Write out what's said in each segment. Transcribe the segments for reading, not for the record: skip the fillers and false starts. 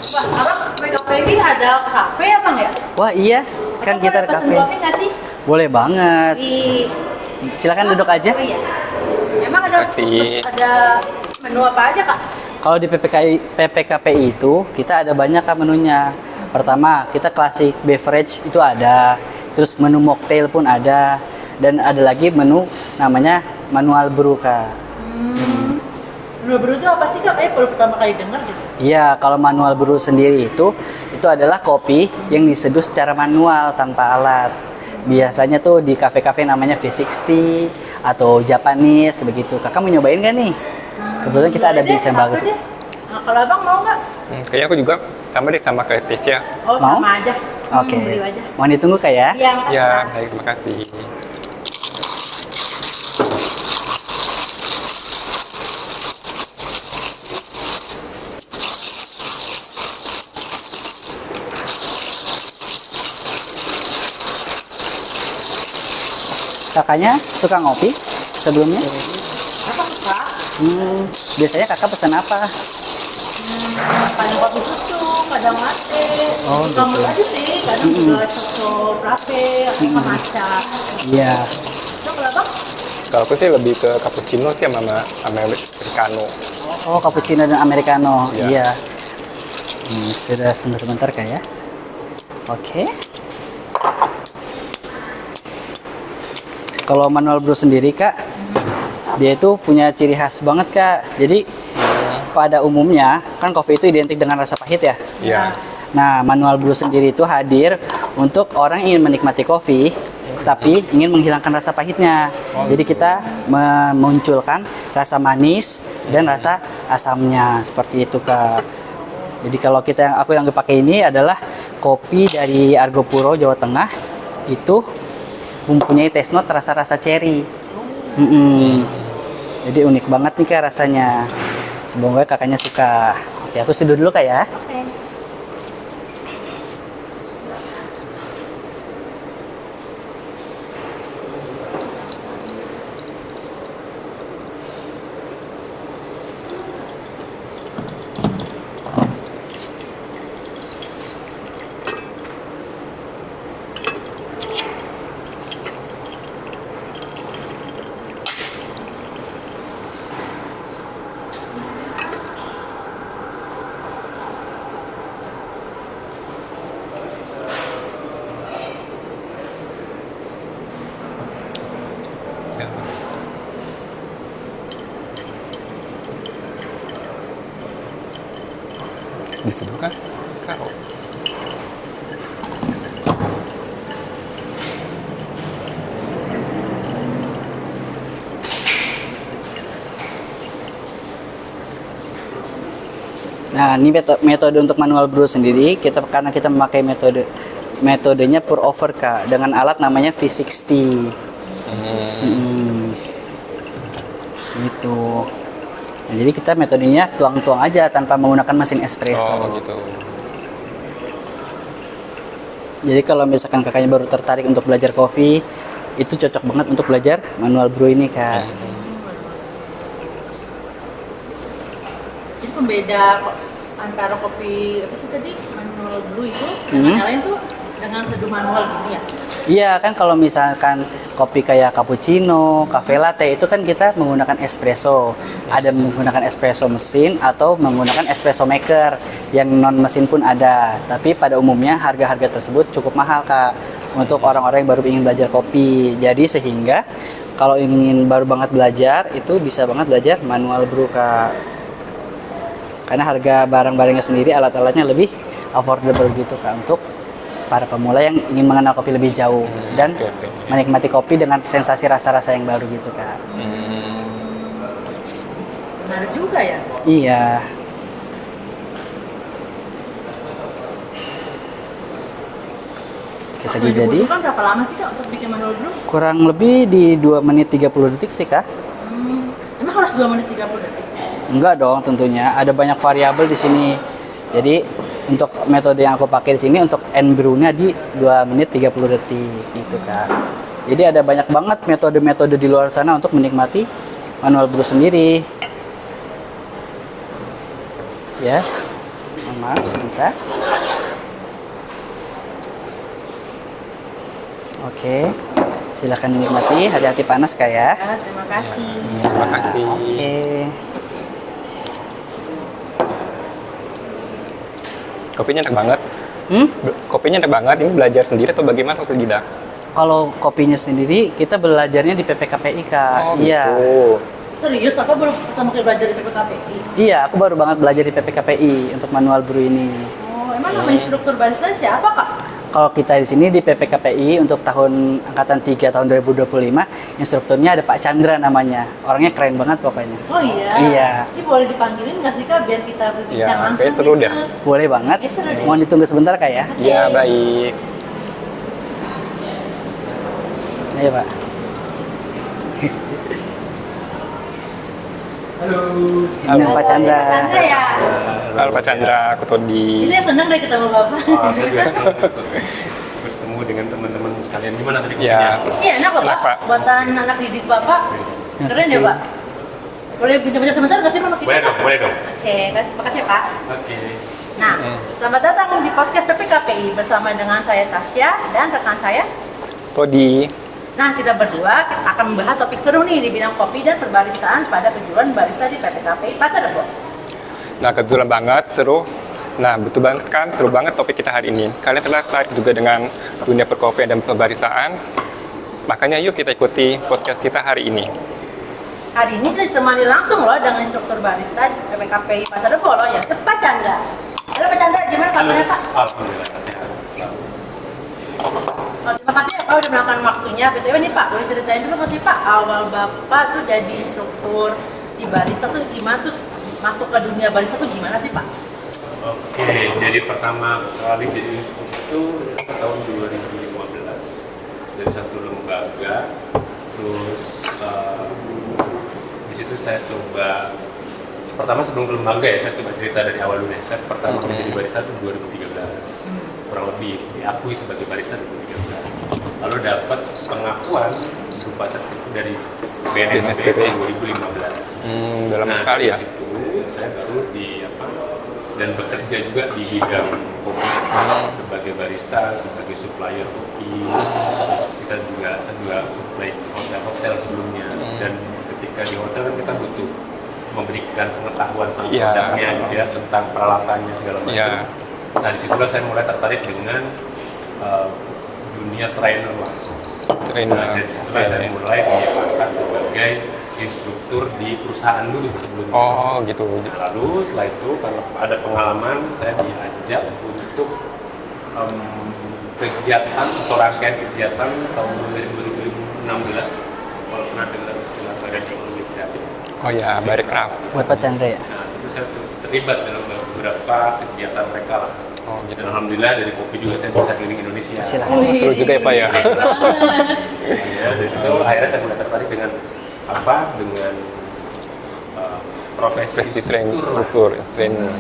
Wah, Abang, Mega ini ada kafe ya Bang ya? Wah iya, kan Abang kita boleh ada pesen kafe. kopi nggak sih? Boleh banget. Di... Silakan duduk aja. Oh iya. Emang ada, Kasih. ada menu apa aja Kak? Kalau di PPKPI itu kita ada banyak kan menunya. Pertama, kita klasik beverage itu ada. Terus menu mocktail pun ada. Dan ada lagi menu namanya manual brew, Kak. Menu brew itu apa sih Kak? Kayaknya baru pertama kali dengar gitu. Iya, kalau manual brew sendiri itu adalah kopi yang diseduh secara manual tanpa alat. Biasanya tuh di kafe-kafe namanya V60 atau Japanese begitu. Kakak mau nyobain nggak nih? Kebetulan kita ada Boleh deh, desain satu bagus. deh. Nah, kalau Abang mau nggak? Kayaknya aku juga sama deh sama kayak Tisha. Oh, Mau? sama aja. Oke. Beli aja. Mau ditunggu Kak ya? Iya, makasih Ya, Kak. baik, makasih. Kakaknya suka ngopi sebelumnya? Apa Kak? Biasanya kakak pesan apa? Kadang kopi susu, kadang latte. Oh, Kamu gitu. aja sih, kadang juga espresso frappe atau matcha. Iya. Itu kalau Abang? Kalau aku sih lebih ke cappuccino sih sama americano. Oh, cappuccino dan americano. Iya. Iya. Sudah tunggu sebentar Kak ya. Oke. Kalau manual brew sendiri Kak, dia itu punya ciri khas banget Kak. Jadi pada umumnya kan kopi itu identik dengan rasa pahit ya. Iya. Nah, manual brew sendiri itu hadir untuk orang yang ingin menikmati kopi, tapi ingin menghilangkan rasa pahitnya. Jadi kita memunculkan rasa manis dan rasa asamnya seperti itu Kak. Jadi kalau aku yang dipakai ini adalah kopi dari Argopuro, Jawa Tengah. Itu mempunyai taste note rasa-rasa cherry. Jadi unik banget nih Kak rasanya. Semoga kakaknya suka. Oke, aku seduh dulu Kak ya. Oke. Ya. Diseduh kah? Kau. Nah, ini metode untuk manual brew sendiri karena kita memakai metodenya pour over Kak dengan alat namanya V60. Gitu. Nah, jadi kita metodenya tuang-tuang aja tanpa menggunakan mesin espresso. Oh, gitu. Jadi kalau misalkan kakaknya baru tertarik untuk belajar kopi, itu cocok banget untuk belajar manual brew ini Kak. Jadi pembeda antara kopi apa itu tadi manual brew itu dengan yang lain tuh dengan seduh manual gini ya. Iya kan kalau misalkan kopi kayak cappuccino, cafe latte itu kan kita menggunakan espresso. Ada menggunakan espresso mesin atau menggunakan espresso maker yang non mesin pun ada. Tapi pada umumnya harga-harga tersebut cukup mahal Kak untuk orang-orang yang baru ingin belajar kopi. Jadi sehingga kalau ingin baru banget belajar itu bisa banget belajar manual brew Kak. Karena harga barang-barangnya sendiri, alat-alatnya lebih affordable gitu Kak untuk para pemula yang ingin mengenal kopi lebih jauh dan Oke. menikmati kopi dengan sensasi rasa-rasa yang baru gitu Kak. Menarik juga ya. Iya. Kita Nah, jadi dibutuhkan berapa lama sih Kak untuk bikin manual brew? kurang lebih di 2 menit 30 detik sih Kak. Emang harus 2 menit 30 detik? Enggak dong tentunya, ada banyak variabel di sini. Jadi untuk metode yang aku pakai di sini untuk end brew-nya di 2 menit 30 detik gitu Kak. Jadi ada banyak banget metode-metode di luar sana untuk menikmati manual brew sendiri. Ya. Maaf, sebentar. Oke, silakan dinikmati. Hati-hati panas Kak ya. Ya, terima kasih. Terima kasih. Oke. Kopinya enak banget. Hmm? Kopinya enak banget. Ini belajar sendiri atau bagaimana atau tidak? Kalau kopinya sendiri, kita belajarnya di PPKPI Kak. Oh, Iya. gitu. Serius, apa baru pertama kali belajar di PPKPI? Iya, aku baru banget belajar di PPKPI untuk manual brew ini. Oh, emang nama instruktur barista siapa, Kak? Kalau kita di sini di PPKPI untuk tahun angkatan 3 tahun 2025, instrukturnya ada Pak Chandra namanya. Orangnya keren banget pokoknya. Oh iya? Iya. Ini boleh dipanggilin nggak sih, Kak, biar kita berbincang Ya, langsung kayaknya seru gitu? dah. Boleh banget. Ya, seru deh. Mohon ditunggu sebentar Kak ya. Ya, baik. Ayo Pak. Ini Pak Chandra. Chandra ya? Halo Pak Chandra, aku Todi. Saya senang deh ketemu Bapak. Saya juga senang bertemu dengan teman-teman sekalian. Gimana tadi kopinya? Ya, Iya, enak kok, Enak, Pak. Pak. Buatan anak didik Bapak. Keren ya, kasih. Pak? Boleh bincang-bincang sebentar nggak sih sama kita, Boleh Pak? dong, boleh dong. Oke, makasih ya, Pak. Oke. Nah, selamat datang di podcast PPKPI bersama dengan saya Tasya dan rekan saya. Todi. Nah, kita berdua akan membahas topik seru nih di bidang kopi dan perbaristaan pada kejuruan barista di PPKPI Pasar Rebo. Nah, kebetulan banget, seru. Nah, betul banget kan, seru banget topik kita hari ini. Kalian tertarik juga dengan dunia perkopian dan perbaristaan. Makanya yuk kita ikuti podcast kita hari ini. Hari ini kita ditemani langsung loh dengan instruktur barista di PPKPI Pasar Rebo loh ya, Pak Chandra. Halo Pak Chandra, gimana kabarnya Pak? Alhamdulillah, sehat. Oh, terima kasih ya Pak udah meluangkan waktunya. BTW nih Pak, boleh ceritain dulu nggak sih Pak, awal Bapak tuh jadi instruktur di barista tuh gimana, terus masuk ke dunia barista tuh gimana sih Pak? Oke, jadi pertama kali jadi instruktur tahun 2015 dari satu lembaga. Terus di situ saya coba pertama sebelum ke lembaga ya, saya coba cerita dari awal dulu ya. Saya pertama kali jadi barista itu 2013, kurang lebih diakui sebagai barista 2013. Lalu dapat pengakuan berupa sertifikat dari BNSP BNSP. 2015. Udah lama sekali ya. Dari situ saya baru dan bekerja juga di bidang kopi sebagai barista, sebagai supplier kopi. Terus saya juga supply hotel sebelumnya. Dan ketika di hotel kan kita butuh memberikan pengetahuan tentang Iya. produknya, gitu ya, tentang peralatannya segala macam. Iya. Nah disitulah saya mulai tertarik dengan dunia trainer lah. Trainer. Nah, dari situlah saya mulai diangkat sebagai instruktur di perusahaan dulu sebelumnya. Oh, gitu. Nah, lalu setelah itu karena ada pengalaman, saya diajak untuk kegiatan atau rangkaian kegiatan tahun 2016. Kalau pernah dengar istilah badan ekonomi kreatif. Oh ya, Barekraf. Buat Pak Chandra ya. Nah, itu saya terlibat dalam beberapa kegiatan mereka lah. Oh, gitu. Dan alhamdulillah dari kopi juga saya bisa keliling Indonesia. Silakan. Oh, seru juga ya, Pak ya. Ya, dari situ akhirnya saya mulai tertarik dengan dengan profesi Pasti struktur lah. struktur, trainer.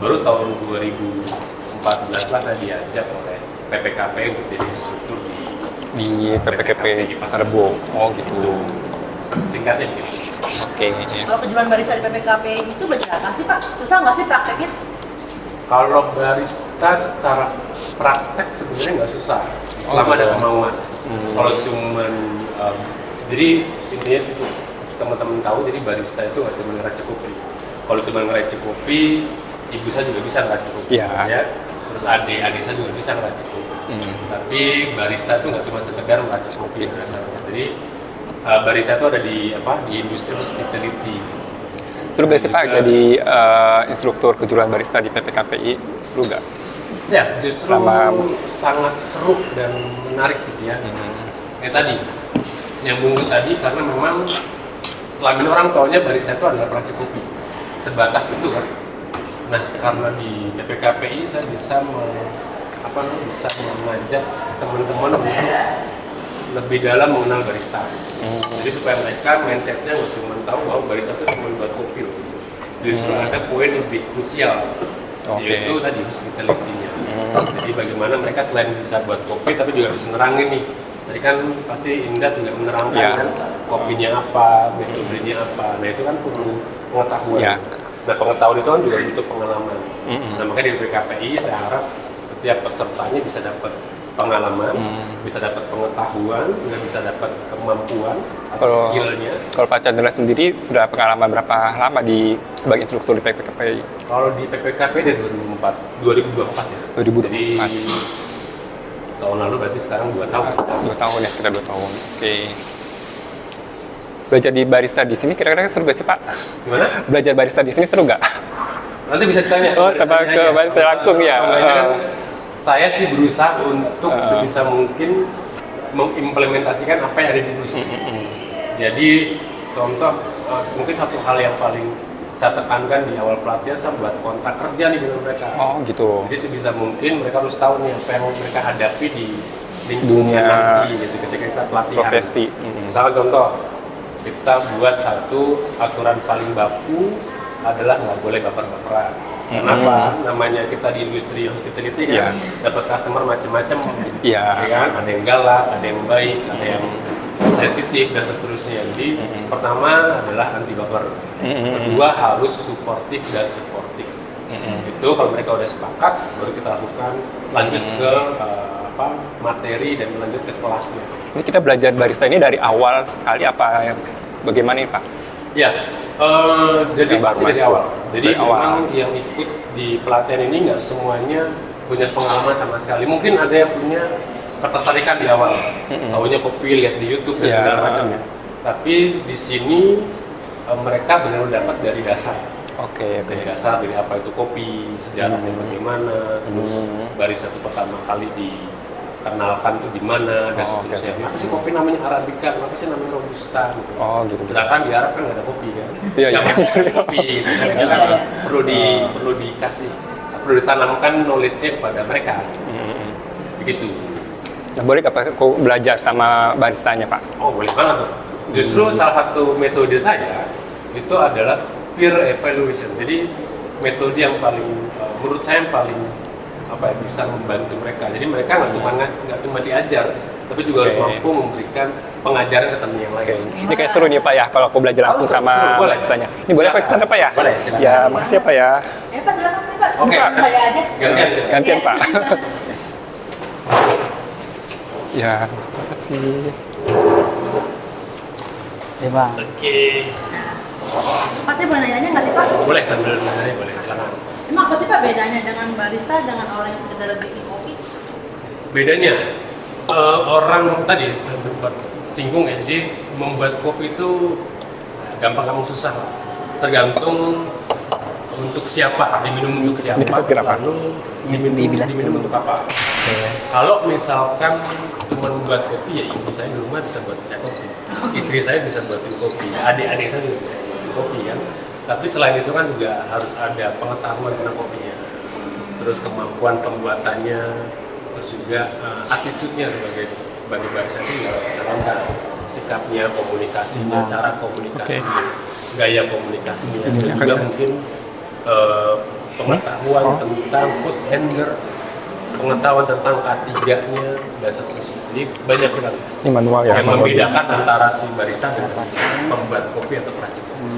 Baru tahun 2014 lah saya diajak oleh PPKP untuk jadi instruktur Di PPKP Pasar Rebo. Oh, gitu. singkatnya gitu. Oke. Kalau kejuruan barista di PPKPI itu belajar apa sih Pak? Susah nggak sih prakteknya? Kalau barista secara praktek sebenarnya nggak susah, selama ada kemauan. Kalau cuman jadi intinya itu teman-teman tahu, jadi barista itu nggak cuma ngeracik kopi. Kalau cuma ngeracik kopi, ibu saya juga bisa ngeracik kopi. Iya. Ya. Terus adik saya juga bisa ngeracik kopi. Tapi barista itu nggak cuma sekedar ngeracik kopi dasarnya. Jadi barista itu ada di industri hospitality. Seru gak sih Pak jadi instruktur kejuruan barista di PPKPI? Seru gak? Ya, justru Sama- sangat seru dan menarik gitu ya. Kayak tadi, nyambung ke tadi karena memang selama ini orang taunya barista itu adalah peracik kopi. Sebatas itu kan. Nah, karena di PPKPI saya bisa bisa mengajak teman-teman untuk lebih dalam mengenal barista. Jadi supaya mereka mindsetnya nggak cuma tahu bahwa barista itu cuma buat kopi loh. Justru ada poin lebih krusial, Oke. yaitu tadi hospitality-nya. Jadi bagaimana mereka selain bisa buat kopi tapi juga bisa nerangin nih. Tadi kan pasti Indah juga menerangkan Ya. kan kopinya apa, metodenya apa. Nah itu kan perlu pengetahuan. Ya. Nah, pengetahuan itu kan juga butuh pengalaman. Nah, makanya di BKPI saya harap setiap pesertanya bisa dapat pengalaman, bisa dapat pengetahuan, dan bisa dapat kemampuan atau skillnya. Kalau Pak Chandra sendiri sudah pengalaman berapa lama sebagai instruktur di PPKPI? Kalau di PPKPI dari 2024 ya. 2024. Jadi tahun lalu berarti sekarang 2 tahun. 2 tahun ya, sekitar 2 tahun. Oke. Belajar di barista di sini kira-kira seru gak sih Pak? Gimana? Belajar barista di sini seru gak? Nanti bisa ditanya. Oh, coba ke barista langsung ya. Saya sih berusaha untuk sebisa mungkin mengimplementasikan apa yang ada di industri. Jadi contoh mungkin satu hal yang paling saya tekankan di awal pelatihan, saya buat kontrak kerja nih dengan mereka. Oh gitu. Jadi sebisa mungkin mereka harus tahu nih apa yang mereka hadapi di Dunia nanti gitu ketika kita pelatihan. Profesi. Misalnya contoh, kita buat satu aturan paling baku adalah nggak boleh baper-baperan. Kenapa? Namanya kita di industri hospitality kan, dapat customer macam-macam. Ya kan? Ada yang galak, ada yang baik, ada yang sensitif dan seterusnya. Jadi pertama adalah anti baper. Kedua harus suportif dan suportif. Itu kalau mereka udah sepakat, baru kita lakukan lanjut ke materi dan lanjut ke kelasnya. Ini kita belajar barista ini dari awal sekali apa? Bagaimana nih Pak? Ya, jadi pasti dari awal. Jadi dari awal. memang yang ikut di pelatihan ini nggak semuanya punya pengalaman sama sekali. Mungkin ada yang punya ketertarikan di awal, tahunya kopi, lihat di YouTube dan segala macam ya. Tapi di sini mereka benar-benar dapat dari dasar. Dari dasar, dari apa itu kopi, sejarahnya bagaimana, terus barista itu pertama kali dikenalkan tuh di mana dan seterusnya. Apa sih kopi namanya Arabica, apa sih namanya Robusta gitu. Gitu. Sedangkan di Arab kan nggak ada kopi kan. Iya. Kopi gitu. Perlu dikasih, perlu ditanamkan knowledge-nya kepada mereka. Begitu. Nah, boleh nggak Pak aku belajar sama baristanya Pak? Oh boleh banget tuh. Justru salah satu metode saya itu adalah peer evaluation. Jadi metode yang paling menurut saya yang paling bisa membantu mereka. Jadi mereka nggak cuma diajar, tapi juga harus mampu memberikan pengajaran ke teman yang lain. Ini kayak seru nih Pak ya kalau aku belajar langsung sama baristanya. Ini boleh Pak kesana Pak ya? Boleh, silakan. Ya makasih ya Pak ya. Ya Pak, silakan Pak. Oke. Saya aja. Gantian Iya. Pak. Ya, makasih. Ya Bang. Oke. Pak, saya boleh nanya nggak sih Pak? Boleh sambil nanya, boleh silakan. Emang apa sih Pak bedanya dengan barista dengan orang yang sekedar bikin kopi? Bedanya orang tadi saya sempat singgung ya, jadi membuat kopi itu gampang kamu susah, tergantung untuk siapa, diminum untuk siapa, lalu diminum untuk apa. Kalau misalkan cuma membuat kopi, ya ibu saya di rumah bisa buat saya kopi, istri saya bisa buatin kopi, adik-adik saya juga bisa buatin kopi kan. Tapi selain itu kan juga harus ada pengetahuan tentang kopinya, terus kemampuan pembuatannya, terus juga attitude-nya sebagai barista itu harus kita lengkap, sikapnya, komunikasinya, cara komunikasinya, gaya komunikasinya, dan juga mungkin pengetahuan tentang food handler, pengetahuan tentang K3-nya dan seterusnya. Jadi banyak sekali Ini manual ya. yang membedakan antara si barista dan pembuat kopi atau peracik kopi.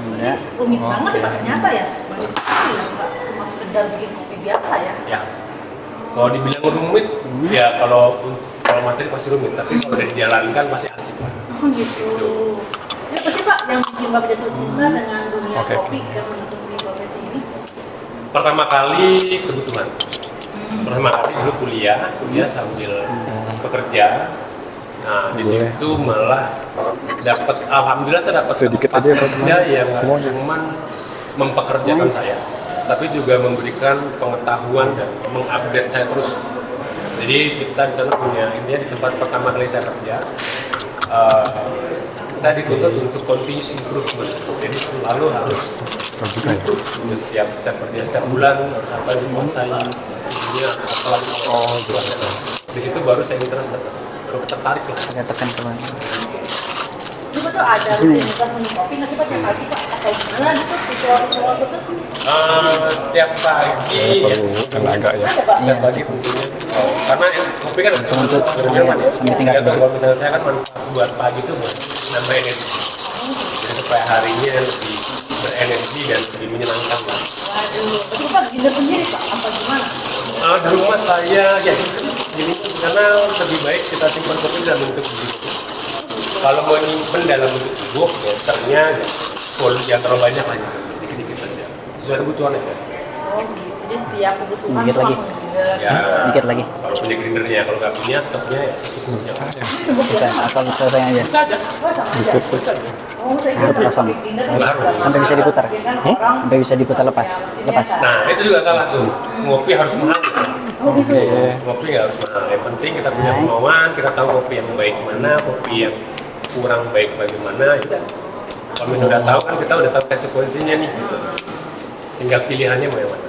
Rumit banget Pak, ternyata ya. Barista itu ya Pak, cuma sekedar bikin kopi biasa ya. Ya, kalau dibilang rumit, ya kalau materi pasti rumit, tapi kalau udah dijalankan pasti asik Pak. Oh gitu. Ya apa sih Pak yang bikin Bapak jatuh cinta dengan dunia kopi dan menekuni profesi ini? Pertama kali kebutuhan. Pertama kali dulu kuliah sambil bekerja. Nah di situ malah alhamdulillah saya dapat Sedikit tempat aja ya, kerja yang nggak cuma mempekerjakan saya, tapi juga memberikan pengetahuan dan mengupdate saya terus. Jadi kita di sana punya, intinya di tempat pertama kali saya kerja, saya dituntut untuk continuous improvement. Jadi selalu harus improve. Setiap bulan harus apa yang dikuasai. Ini apalagi di situ baru saya interest, baru tertarik lah. Saya tekan kemana? Itu tuh ada rutinitas minum kopi nggak sih Pak tiap pagi Pak? Atau gimana gitu? Ritual betul? Setiap pagi tenaga ya. setiap pagi tentunya karena kopi kan untuk kalau misalnya saya kan manfaat buat pagi itu buat nambah energi, jadi supaya harinya lebih berenergi dan lebih menyenangkan lah. Waduh, itu Pak bikin sendiri Pak, apa gimana? Di rumah saya ya gini, karena lebih baik kita simpan kopi dalam bentuk bubuk. Kalau mau nyimpen dalam bentuk bubuk, ya ternyata volume yang terlalu banyak aja, dikit-dikit saja. Sesuai kebutuhan aja. Oh gitu, jadi setiap kebutuhan Dikit tuh lagi. langsung grinder. Ya, Dikit lagi. kalau punya grindernya, kalau nggak punya stoknya ya secukupnya. Bisa atau selesai aja. Bisa aja. Oh sama aja. Bisa aja. Oh saya kira Kosong. pakai grinder Nggak kan harus. Sampai bisa diputar. kan orang Sampai bisa diputar lepas. Nah, itu juga salah tuh. Ngopi harus mahal. oh gitu. Ngopi nggak harus mahal. Yang penting kita punya kemauan, kita tahu kopi yang baik mana, kopi yang kurang baik bagaimana. Ya. Kalau misalnya udah tahu kan kita udah tahu konsekuensinya nih. Gitu. Tinggal pilihannya mau yang mana.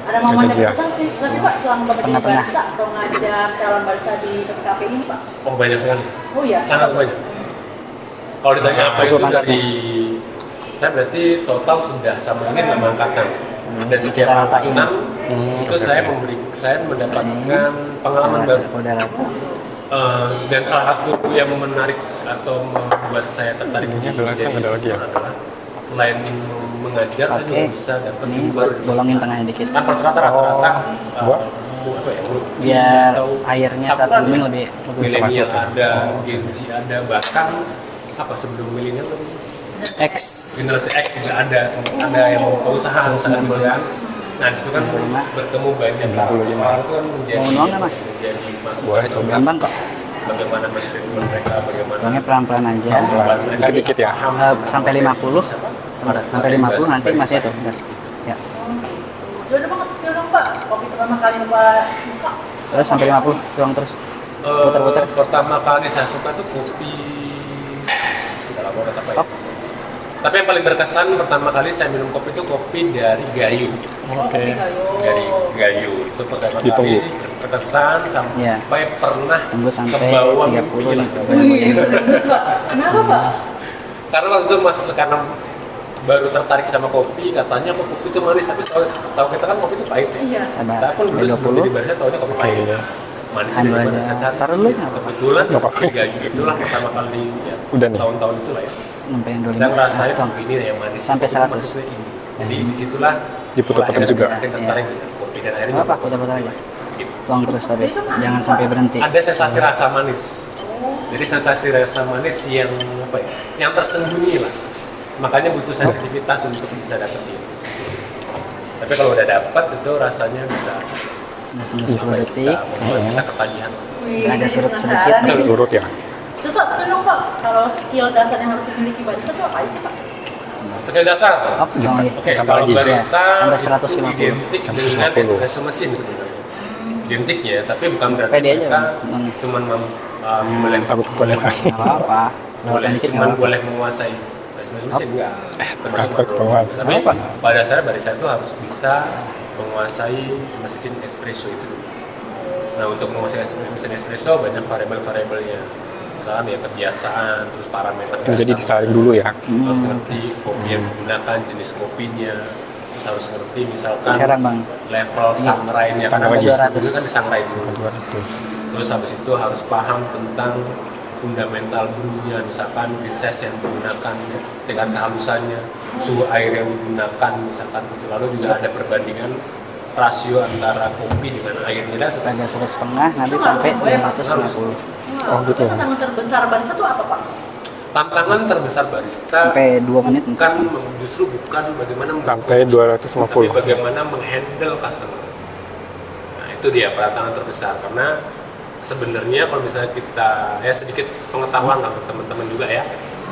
Ada momen Itu dia. pesan sih, nanti Pak selama Bapak jadi Tengah-tengah. barista atau ngajak calon barista di PPKP ini Pak? Oh banyak sekali, Oh iya. sangat banyak. Kalau ditanya apa Itu itu pangkatnya. dari saya berarti total sudah sama ini 6 angkatan. Dan setiap Kita ratain. angkatan itu saya mendapatkan pengalaman baru. Udah rata. Dan salah satu yang menarik atau membuat saya tertarik Ini gelasnya ada lagi ya? adalah selain mengajar saya juga Oke. bisa dapat Ini ilmu baru. bolongin tengahnya dikit. Kan rata-rata Buat? apa ya, Biar atau airnya saat campuran booming ya. lebih milenial masuk. ada, Gen Z ada, bahkan apa sebelum milenial X. generasi X juga ada, sempat ada yang membuka usaha juga. Nah disitu kan bertemu banyak orang itu kan menjadi Mau nuang nggak, Mas? menjadi masuk Boleh coba. Gampang kok. bagaimana mentreatment mereka, bagaimana Tuangnya pelan-pelan aja. membuat mereka Dikit-dikit bisa ya? paham Sampai 50. Sebentar, sampai 50 nanti masih itu. Bentar. Ya. Coba dong skill dong Pak, kopi pertama kali Bapak suka. Terus sampai 50 tuang terus. Putar-putar. Pertama kali saya suka tuh kopi tidak lama udah apa ya. Top. Tapi yang paling berkesan pertama kali saya minum kopi itu kopi dari Gayo. Oke. Dari Gayo itu pertama Ditunggu. kali berkesan sampai Iya. pernah Tunggu sampai kebawa 30 nih. Wih, terus Pak, kenapa Pak? Karena waktu itu karena baru tertarik sama kopi, katanya kok kopi itu manis, tapi setahu kita kan kopi itu pahit ya. Iya. Sabar. Saya pun dulu sebelum 20. jadi barista tahunya kopi pahit. Manis Ambil dari mana aja. saya cari. Taruh dulu ya. Kebetulan Nggak apa-apa. kopi Gayo itulah pertama kali ya, Udah nih. tahun-tahun itulah ya. Sampai yang 25. Saya ngerasain Tuang. ini yang manis. Sampai Kopi 100. manisnya ini. Jadi disitulah Diputar-putar mulai juga. akhirnya makin tertarik dengan kopi dan akhirnya Nggak apa, nyoba putar-putar aja. gitu. Tuang terus tapi jangan sampai berhenti. Ada sensasi rasa manis. Jadi sensasi rasa manis yang apa ya? Yang tersembunyi lah. Makanya butuh sensitivitas untuk bisa dapetin. Tapi kalau udah dapat itu rasanya bisa Tunggu 10 detik. membuat kita ketagihan. Wih, Ada surut penasaran sedikit. nih. Surut ya? Terus Pak, skill dong Pak, kalau skill dasar yang harus dimiliki barista itu apa aja sih Pak? Skill dasar. Up, tuang lagi. Oke, Tambah kalau lagi. barista Ya, tambah itu 150. identik dengan 150. espresso mesin sebenarnya. Identiknya, tapi bukan berarti Pede aja, mereka Bang. cuman boleh takut boleh Nggak apa-apa. boleh Lewatan dikit cuman nggak apa-apa. boleh menguasai espresso mesin enggak. Termasuk takut kebawah. tapi Apa? pada dasarnya barista itu harus bisa menguasai mesin espresso itu. Nah untuk menguasai mesin espresso banyak variabel-variabelnya. Misalkan ya kebiasaan, terus parameter Jadi dasar. disaring dulu ya? Harus ngerti kopi yang digunakan, jenis kopinya, terus harus ngerti misalkan Sekarang, Bang. level sunrise-nya Tambah lagi. dulu kan di sunrise dulu. 200. Terus habis itu harus paham tentang fundamental brew-nya, misalkan princess yang digunakan, ya, tingkat kehalusannya, suhu air yang digunakan, misalkan gitu. Lalu juga ada perbandingan rasio antara kopi dengan airnya dan Ada seterusnya. 1,5 nanti sampai 550. Oh, gitu ya? Tantangan terbesar barista itu apa Pak? Tantangan terbesar barista Sampai 2 menit. justru bukan bagaimana membuat Sampai kopi, 250. tapi bagaimana menghandle customer. Nah itu dia tantangan terbesar karena sebenarnya kalau misalnya kita sedikit pengetahuan lah untuk teman-teman juga ya.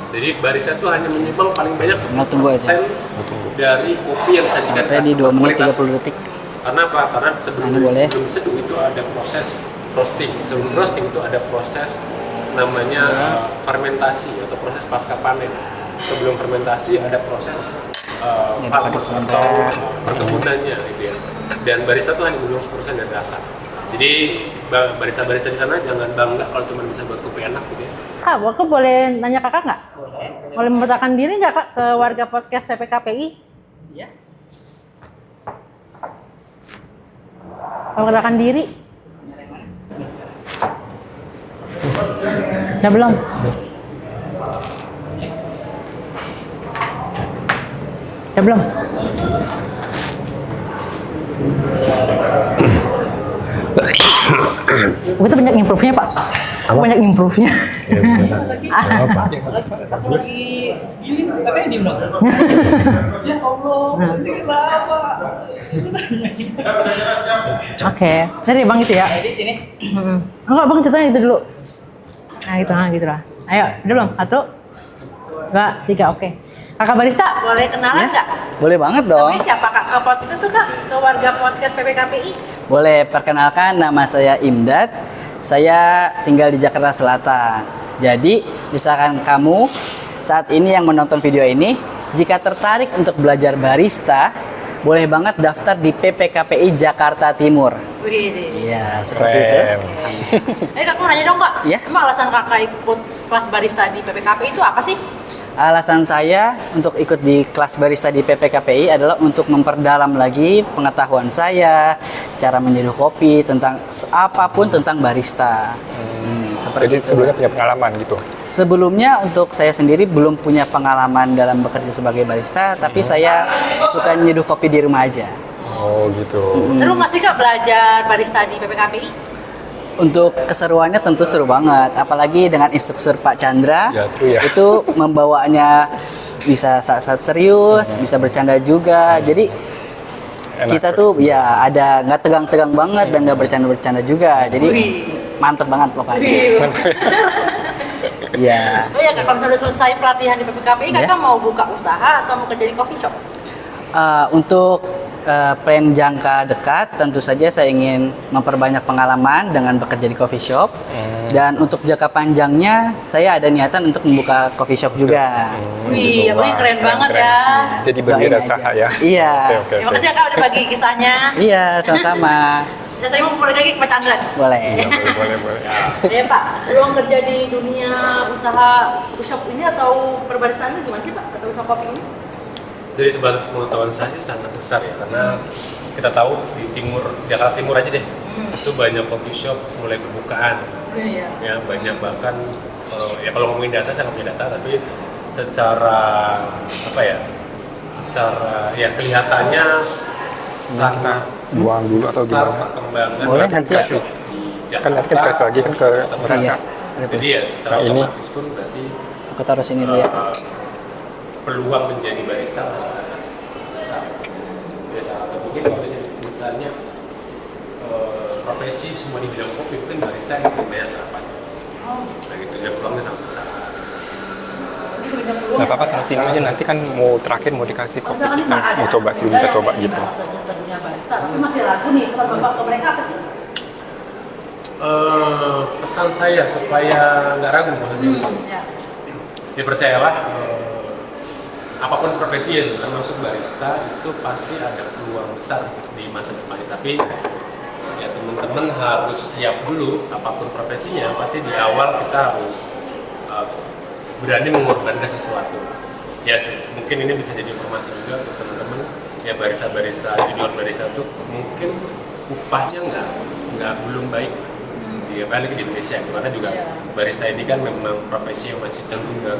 Jadi barista itu hanya menyumbang paling banyak Tinggal tunggu aja. 10% dari kopi yang disajikan Sampai di 2 menit kualitas. 30 detik. Karena apa? Karena sebelum Anu boleh. seduh itu ada proses roasting. Sebelum roasting itu ada proses namanya fermentasi atau proses pasca panen. Sebelum fermentasi ada proses farmer aduk atau sebentar. perkebunannya gitu ya. Dan barista tuh hanya 20% dari rasa. Jadi barista-barista di sana jangan bangga kalau cuma bisa buat kopi enak gitu ya. Kak, aku boleh nanya kakak nggak? Boleh memperkenalkan diri nggak Kak ke warga podcast PPKPI? Iya. Memperkenalkan diri? Ya belum. Ya belum? Kita banyak improve-nya, Pak. Banyak improve-nya. Ya, benar. Apa? Aku lagi ini katanya diem dong. Ya Allah, ini lama. Oke. Dari Bang itu ya? Di sini. Enggak, Bang ceritanya itu dulu. Nah gitu lah. Ayo, udah belum? 1, 2, 3, oke. Kakak barista, Boleh kenalan nggak? Boleh banget dong. Namanya siapa kak? Podcast itu kak? Ke warga podcast PPKPI. Boleh, perkenalkan nama saya Imdad. Saya tinggal di Jakarta Selatan. Jadi, misalkan kamu saat ini yang menonton video ini, jika tertarik untuk belajar barista, boleh banget daftar di PPKPI Jakarta Timur. Wih, Iya, seperti itu. kak mau nanya dong kak. Iya. Emang alasan kakak ikut kelas barista di PPKPI itu apa sih? Alasan saya untuk ikut di kelas barista di PPKPI adalah untuk memperdalam lagi pengetahuan saya, cara menyeduh kopi, tentang apapun tentang barista. Seperti Jadi itu. sebelumnya punya pengalaman gitu. Sebelumnya untuk saya sendiri belum punya pengalaman dalam bekerja sebagai barista, tapi saya suka nyeduh kopi di rumah aja. Oh gitu. Seru nggak sih kak belajar barista di PPKPI? Untuk keseruannya tentu seru banget, apalagi dengan instruktur Pak Chandra. Ya, seru ya. Itu membawaannya bisa saat-saat serius, bisa bercanda juga. Jadi Enak kita terus. tuh ya ada nggak tegang-tegang banget dan nggak bercanda-bercanda juga. Jadi mantep banget pokoknya. Iya. Oh ya kak, kalau sudah selesai pelatihan di PPKPI, Iya. kakak mau buka usaha atau mau kerja di coffee shop? Untuk plan jangka dekat, tentu saja saya ingin memperbanyak pengalaman dengan bekerja di coffee shop. Dan untuk jangka panjangnya, saya ada niatan untuk membuka coffee shop juga. Wih, apalagi keren banget ya. Jadi Doain berwirausaha aja. ya. Iya. Oke. Terima kasih ya kak udah bagi kisahnya. Iya, sama-sama. Ya, saya mau balik lagi ke Pak Chandra. Boleh. Iya, boleh. Ya Pak, peluang kerja di dunia usaha coffee shop ini atau perbaristaan itu gimana sih Pak? Atau usaha kopi ini? Dari sebatas pengetahuan saya sih sangat besar ya, karena kita tahu di Jakarta Timur aja deh, itu banyak coffee shop mulai pembukaan. Iya. Ya banyak, bahkan ya kalau ngomongin data saya nggak punya data, tapi secara apa ya, secara ya kelihatannya sangat Buang dulu atau besar gimana? perkembangan Boleh, coffee nanti. shop di Kan nanti kan dikasih lagi kan ke Jakarta Pusat. Iya. Jadi ya secara Nah, ini. otomatis pun berarti Aku taruh sini dulu ya. peluang menjadi barista masih sangat besar. Ya sangat mungkin kalau misalnya ditanya profesi semua di bidang kopi, mungkin barista yang paling banyak sarapan. Nah gitu, dan peluangnya sangat besar. Nggak apa-apa sama sini aja, nanti kan mau terakhir mau dikasih kopi kita mau coba sih, kita coba gitu. Tapi masih ragu nih, pesan bapak ke mereka apa sih? Pesan saya supaya nggak ragu maksudnya. Ya. Ya percayalah, apapun profesi ya sebenarnya, masuk barista itu pasti ada peluang besar di masa depan. Tapi ya teman-teman harus siap dulu, apapun profesinya pasti di awal kita harus berani mengorbankan sesuatu. Ya mungkin ini bisa jadi informasi juga untuk teman-teman ya, barista-barista junior barista itu mungkin upahnya nggak belum baik di apalagi di Indonesia, karena juga barista ini kan memang profesi yang masih tenggelam.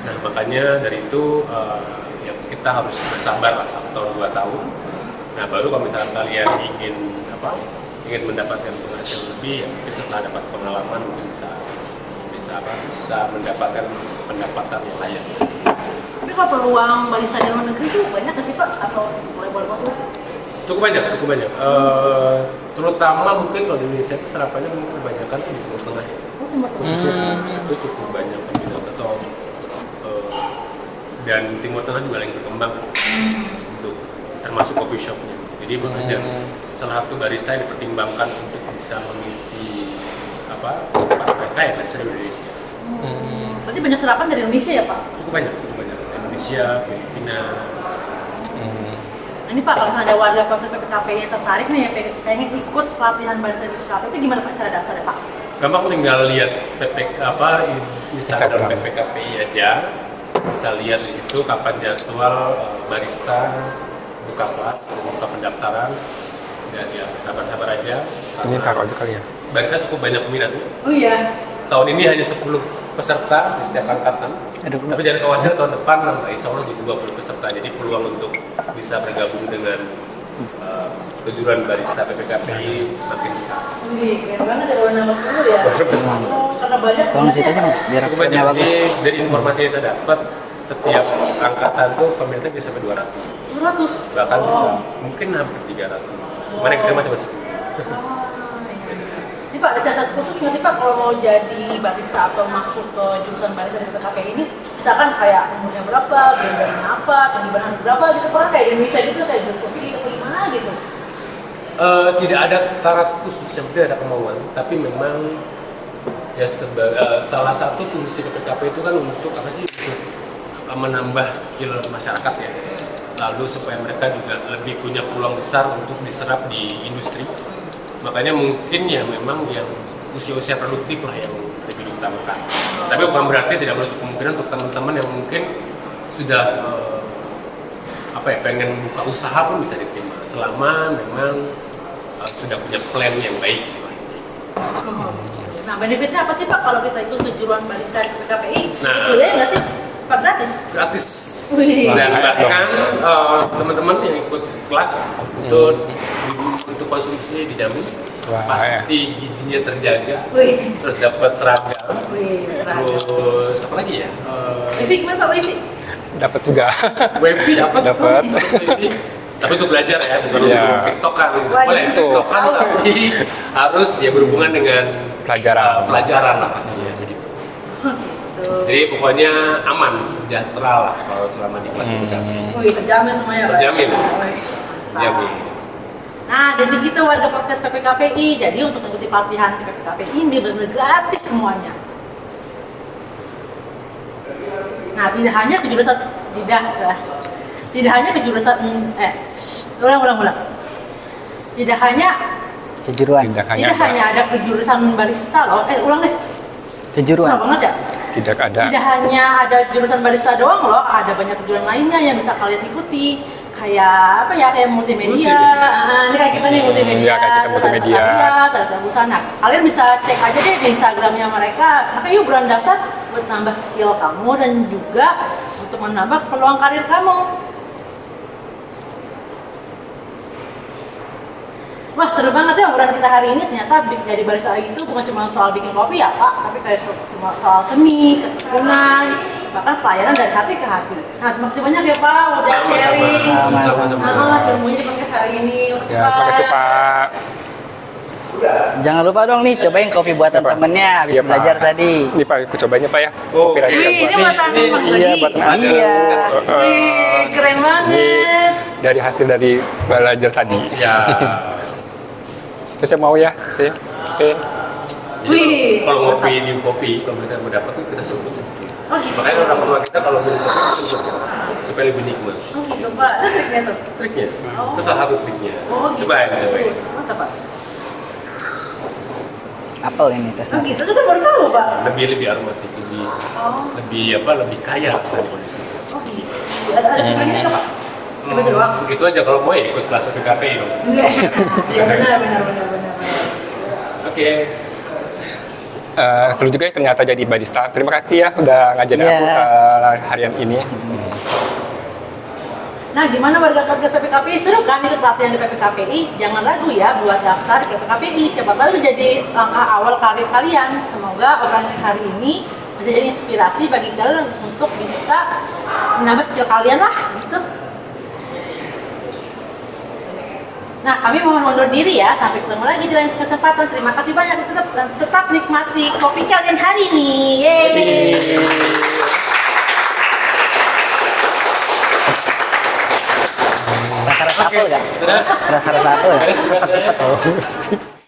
Nah makanya dari itu ya kita harus bersabar lah 1 tahun 2 tahun. Nah baru kalau misalnya kalian ingin mendapatkan penghasilan lebih, ya mungkin setelah dapat pengalaman mungkin bisa mendapatkan pendapatan yang layak. Tapi kalau peluang barista di luar negeri itu banyak nggak sih Pak? Atau boleh masuk sih? Cukup banyak. Terutama mungkin kalau di Indonesia itu serapannya mungkin kebanyakan di Timur Tengah ya. Khususnya itu cukup banyak peminat atau dan Timur Tengah juga lagi berkembang untuk termasuk coffee shopnya. Jadi makanya salah satu barista yang dipertimbangkan untuk bisa mengisi tempat mereka ya barista di Indonesia. Berarti banyak serapan dari Indonesia ya Pak? Cukup banyak. Indonesia, Filipina. Ini Pak, kalau ada warga podcast PPKPI yang tertarik nih, yang pengen ikut pelatihan barista di PPKPI itu gimana Pak cara daftarnya Pak? Gampang, tinggal lihat Instagram PPKPI aja, bisa lihat di situ kapan jadwal barista buka kelas dan buka pendaftaran. Dan ya sabar-sabar aja. Ini taruh aja kali ya. Barista cukup banyak peminat. Oh iya. Tahun ini hanya 10% peserta di setiap angkatan. Tapi jangan khawatir, tahun depan insya Allah jadi 20 peserta. Jadi peluang untuk bisa bergabung dengan kejuruan barista PPKPI makin besar. Wih, keren banget ya kalau nambah 10 ya. Oh, karena banyak. Tolong situ kan biar Cukup filmnya banyak. bagus. Dari informasi yang saya dapat, setiap angkatan tuh peminatnya bisa sampai 200. 200. Bahkan bisa mungkin hampir 300. Mana yang terima cuma 10. Ini Pak, ada catatan khusus nggak sih Pak kalau mau jadi barista atau masuk ke jurusan barista di PPKPI ini? Misalkan kayak umurnya berapa, bidangnya apa, tinggi badan berapa gitu Pak? Kayak Indonesia gitu, kayak jual kopi atau gimana gitu? Tidak ada syarat khusus, yang penting ada kemauan. Tapi memang ya salah satu fungsi PPKP itu kan untuk apa sih? Untuk menambah skill masyarakat ya. Lalu supaya mereka juga lebih punya peluang besar untuk diserap di industri. Makanya mungkin ya memang yang usia-usia produktif lah yang lebih diutamakan. Tapi bukan berarti tidak menutup kemungkinan untuk teman-teman yang mungkin sudah pengen buka usaha pun bisa diterima selama memang sudah punya plan yang baik. Nah, benefitnya apa sih Pak kalau kita ikut kejuruan barista di PPKPI? Nah. Kuliahnya nggak sih? Pak gratis? Gratis. Wih. Dan bahkan teman-teman yang ikut kelas itu untuk konsumsi dijamin, Wah, pasti gizinya terjaga, Wih. terus dapat seragam, Wih, seragam. terus apa lagi ya? Wifi gimana Pak Wifi? Dapat juga. Wifi dapat. Dapat. Tapi untuk belajar ya, bukan Iya. untuk tiktokan. Waduh. Boleh tiktokan, tapi harus ya berhubungan dengan Pelajaran. pelajaran lah pastinya begitu. Jadi pokoknya aman, sejahtera lah kalau selama di kelas itu kan. Wih, terjamin semuanya Pak. Terjamin. Wih. Jamin. Nah, jadi gitu warga podcast PPKPI. Jadi untuk mengikuti pelatihan di PPKPI ini benar-benar gratis semuanya. Nah, tidak hanya ke jurusan tidak hanya ke jurusan ulang. Tidak hanya Kejuruan. Tidak tidak hanya ada ke jurusan barista loh. Ulang deh. Susah Kejuruan. banget ya. Tidak ada. Tidak hanya ada jurusan barista doang loh, ada banyak kejuruan lainnya yang bisa kalian ikuti. Kayak apa ya, kayak multimedia. Ini kayak kita nih multimedia. Ya, kayak kita multimedia. Tata busana. Kalian bisa cek aja deh di Instagramnya mereka. Maka yuk buruan daftar buat nambah skill kamu dan juga untuk menambah peluang karir kamu. Wah, seru banget ya obrolan kita hari ini. Ternyata jadi barista itu bukan cuma soal bikin kopi ya Pak, tapi kayak cuma soal seni, ketekunan, bahkan pelayanan dari hati ke hati. Nah, terima kasih banyak ya Pak udah sharing. Sama-sama. Ilmunya di podcast hari ini. Ya, terima kasih Pak. Jangan lupa dong nih cobain kopi buatan Apa? temennya habis Iya, Pak. belajar tadi. Ini Pak, aku cobain Pak ya. Oh, Kopi racikan Wih, ini Pak. buatan Bang Iya, Lagi. buatan Anda. Iya. Wih, keren banget. Dari hasil dari belajar tadi. Ya. Terus saya mau ya, sih. Oke. Jadi Wih. kalau ngopi di kopi, kalau kita mau dapat tuh kita seruput sedikit. Oh gitu. Makanya orang tua kita kalau minum kopi diseruput supaya lebih nikmat. Oh gitu Pak, itu triknya tuh. Triknya, itu salah satu triknya. Oh gitu. Cobain, cobain. Mantap Pak. Apel ini Oh tesnya. gitu, itu saya baru tahu Pak. Lebih aromatik, lebih kaya rasanya kalau disuruh. Oh gitu. Ada tipe ini nggak Pak? Tipe itu doang. Begitu aja kalau mau ya ikut kelas PKPI dong. Iya benar. Oke. Seru juga ya ternyata jadi barista. Terima kasih ya udah ngajarin Iya. aku harian ini. Nah, gimana warga podcast PPKPI? Seru kan ikut pelatihan di PPKPI? Jangan ragu ya buat daftar di PPKPI. Coba tahu itu jadi langkah awal karir kalian. Semoga obrolan hari ini bisa jadi inspirasi bagi kalian untuk bisa menambah skill kalian lah, gitu. Nah, kami mohon undur diri ya. Sampai ketemu lagi di lain kesempatan. Terima kasih banyak. Tetap nikmati kopi kalian hari ini. Yeay. Rasa-rasa apel nggak? Sudah? Rasa-rasa apel nggak? Sudah. Cepet-cepet.